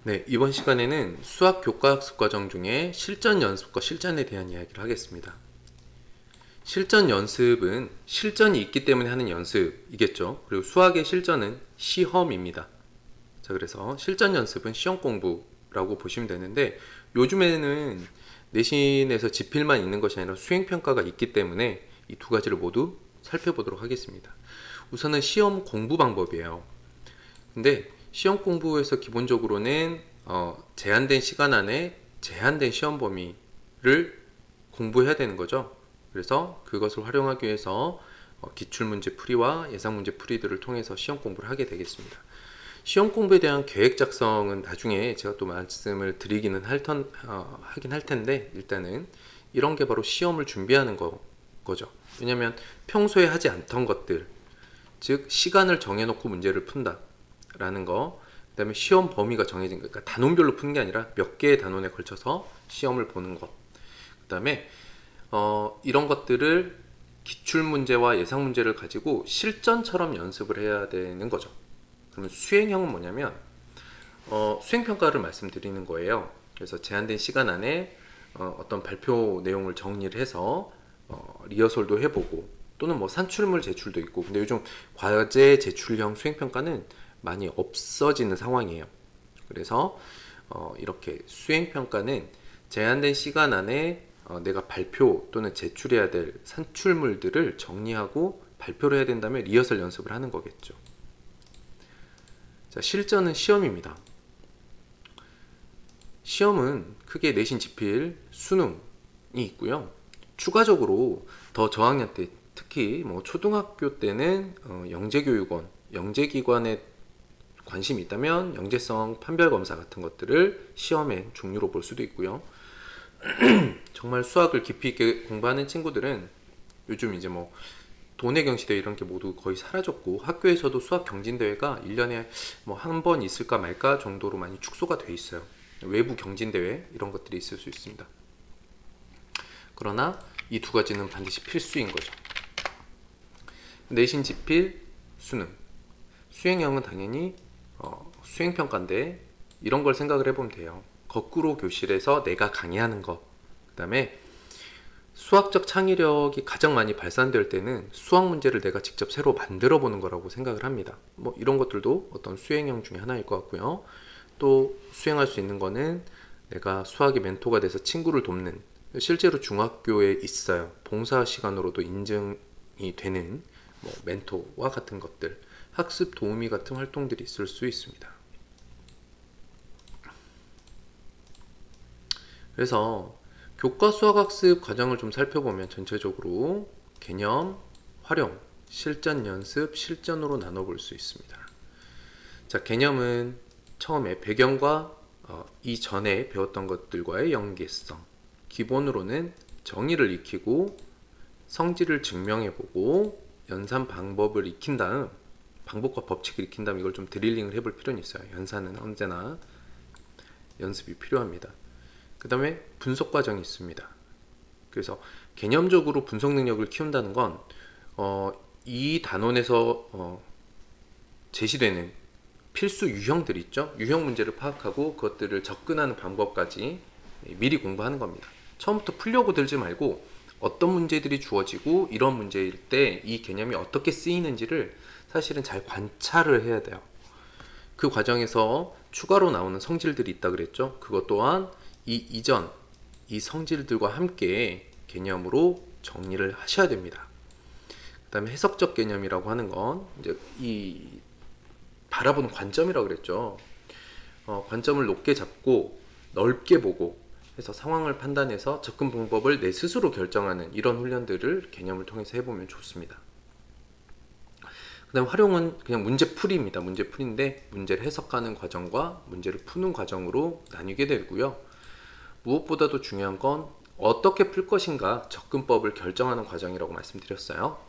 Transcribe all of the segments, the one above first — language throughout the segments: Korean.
네, 이번 시간에는 수학 교과학습 과정 중에 실전 연습과 실전에 대한 이야기를 하겠습니다. 실전 연습은 실전이 있기 때문에 하는 연습이겠죠. 그리고 수학의 실전은 시험입니다. 자, 그래서 실전 연습은 시험 공부라고 보시면 되는데, 요즘에는 내신에서 지필만 있는 것이 아니라 수행평가가 있기 때문에 이 두 가지를 모두 살펴보도록 하겠습니다. 우선은 시험 공부 방법이에요. 근데 시험 공부에서 기본적으로는 제한된 시간 안에 제한된 시험 범위를 공부해야 되는 거죠. 그래서 그것을 활용하기 위해서 기출문제 풀이와 예상문제 풀이들을 통해서 시험 공부를 하게 되겠습니다. 시험 공부에 대한 계획 작성은 나중에 제가 또 말씀을 드리기는 하긴 할 텐데, 일단은 이런 게 바로 시험을 준비하는 거죠. 왜냐면 평소에 하지 않던 것들, 즉 시간을 정해놓고 문제를 푼다 라는 거, 그 다음에 시험 범위가 정해진 거, 그러니까 단원별로 푸는 게 아니라 몇 개의 단원에 걸쳐서 시험을 보는 것, 그 다음에 이런 것들을 기출문제와 예상문제를 가지고 실전처럼 연습을 해야 되는 거죠. 그러면 수행형은 뭐냐면 수행평가를 말씀드리는 거예요. 그래서 제한된 시간 안에 어떤 발표 내용을 정리를 해서 리허설도 해보고, 또는 뭐 산출물 제출도 있고, 근데 요즘 과제 제출형 수행평가는 많이 없어지는 상황이에요. 그래서 이렇게 수행평가는 제한된 시간 안에 내가 발표 또는 제출해야 될 산출물들을 정리하고 발표를 해야 된다면 리허설 연습을 하는 거겠죠. 자, 실전은 시험입니다. 시험은 크게 내신, 지필, 수능이 있고요. 추가적으로 더 저학년 때, 특히 뭐 초등학교 때는 영재교육원, 영재기관에 관심이 있다면 영재성 판별검사 같은 것들을 시험의 종류로 볼 수도 있고요. 정말 수학을 깊이 있게 공부하는 친구들은 요즘 이제 뭐 도내 경시대회 이런 게 모두 거의 사라졌고, 학교에서도 수학 경진대회가 1년에 뭐 한 번 있을까 말까 정도로 많이 축소가 돼 있어요. 외부 경진대회 이런 것들이 있을 수 있습니다. 그러나 이 두 가지는 반드시 필수인 거죠. 내신, 지필, 수능. 수행형은 당연히 수행평가인데, 이런 걸 생각을 해보면 돼요. 거꾸로 교실에서 내가 강의하는 거, 그 다음에 수학적 창의력이 가장 많이 발산될 때는 수학 문제를 내가 직접 새로 만들어 보는 거라고 생각을 합니다. 뭐 이런 것들도 어떤 수행형 중에 하나일 것 같고요. 또 수행할 수 있는 거는 내가 수학의 멘토가 돼서 친구를 돕는, 실제로 중학교에 있어요. 봉사 시간으로도 인증이 되는 뭐 멘토와 같은 것들, 학습 도우미 같은 활동들이 있을 수 있습니다. 그래서 교과 수학학습 과정을 좀 살펴보면 전체적으로 개념, 활용, 실전 연습, 실전으로 나눠볼 수 있습니다. 자, 개념은 처음에 배경과 이전에 배웠던 것들과의 연계성, 기본으로는 정의를 익히고 성질을 증명해보고 연산 방법을 익힌 다음, 방법과 법칙을 익힌 다음 이걸 좀 드릴링을 해볼 필요는 있어요. 연산은 언제나 연습이 필요합니다. 그 다음에 분석 과정이 있습니다. 그래서 개념적으로 분석 능력을 키운다는 건 이 단원에서 제시되는 필수 유형들이 있죠. 유형 문제를 파악하고 그것들을 접근하는 방법까지 미리 공부하는 겁니다. 처음부터 풀려고 들지 말고 어떤 문제들이 주어지고 이런 문제일 때 이 개념이 어떻게 쓰이는지를 사실은 잘 관찰을 해야 돼요. 그 과정에서 추가로 나오는 성질들이 있다 그랬죠. 그것 또한 이 성질들과 함께 개념으로 정리를 하셔야 됩니다. 그 다음에 해석적 개념이라고 하는 건 이제 이 바라보는 관점이라고 그랬죠. 관점을 높게 잡고 넓게 보고 해서 상황을 판단해서 접근 방법을 내 스스로 결정하는 이런 훈련들을 개념을 통해서 해보면 좋습니다. 그 다음 활용은 그냥 문제풀이입니다. 문제풀이인데 문제를 해석하는 과정과 문제를 푸는 과정으로 나뉘게 되고요. 무엇보다도 중요한 건 어떻게 풀 것인가 접근법을 결정하는 과정이라고 말씀드렸어요.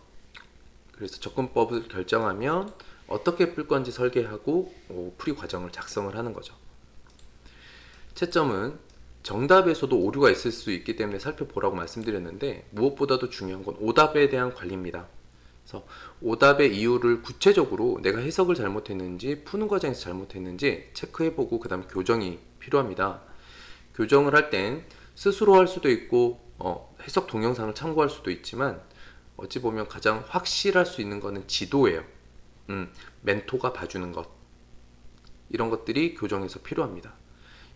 그래서 접근법을 결정하면 어떻게 풀 건지 설계하고 풀이 과정을 작성을 하는 거죠. 채점은 정답에서도 오류가 있을 수 있기 때문에 살펴보라고 말씀드렸는데, 무엇보다도 중요한 건 오답에 대한 관리입니다. 그래서 오답의 이유를 구체적으로 내가 해석을 잘못했는지 푸는 과정에서 잘못했는지 체크해보고 그 다음 교정이 필요합니다. 교정을 할 땐 스스로 할 수도 있고 해석 동영상을 참고할 수도 있지만 어찌 보면 가장 확실할 수 있는 거는 지도예요. 멘토가 봐주는 것, 이런 것들이 교정에서 필요합니다.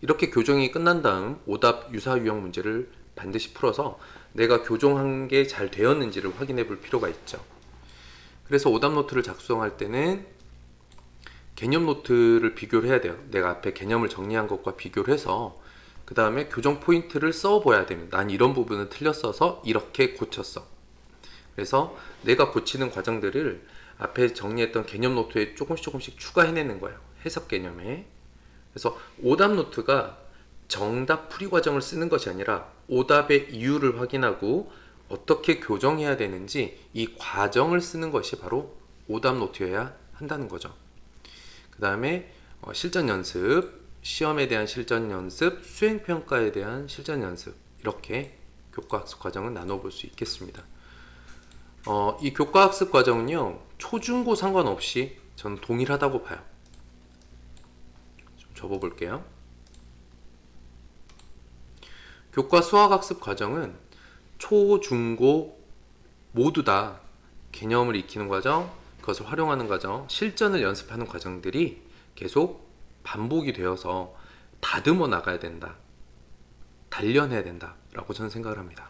이렇게 교정이 끝난 다음 오답 유사 유형 문제를 반드시 풀어서 내가 교정한 게 잘 되었는지를 확인해 볼 필요가 있죠. 그래서 오답 노트를 작성할 때는 개념 노트를 비교를 해야 돼요. 내가 앞에 개념을 정리한 것과 비교를 해서 그 다음에 교정 포인트를 써봐야 됩니다. 난 이런 부분은 틀렸어서 이렇게 고쳤어. 그래서 내가 고치는 과정들을 앞에 정리했던 개념 노트에 조금씩 추가해내는 거예요. 해석 개념에. 그래서 오답 노트가 정답 풀이 과정을 쓰는 것이 아니라 오답의 이유를 확인하고 어떻게 교정해야 되는지 이 과정을 쓰는 것이 바로 오답 노트여야 한다는 거죠. 그 다음에 실전 연습, 시험에 대한 실전 연습, 수행평가에 대한 실전 연습, 이렇게 교과학습 과정은 나눠볼 수 있겠습니다. 이 교과학습 과정은요, 초중고 상관없이 저는 동일하다고 봐요. 좀 접어볼게요. 교과 수학학습 과정은 초, 중, 고 모두 다 개념을 익히는 과정, 그것을 활용하는 과정, 실전을 연습하는 과정들이 계속 반복이 되어서 다듬어 나가야 된다, 단련해야 된다 라고 저는 생각을 합니다.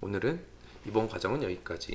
오늘은 이번 과정은 여기까지.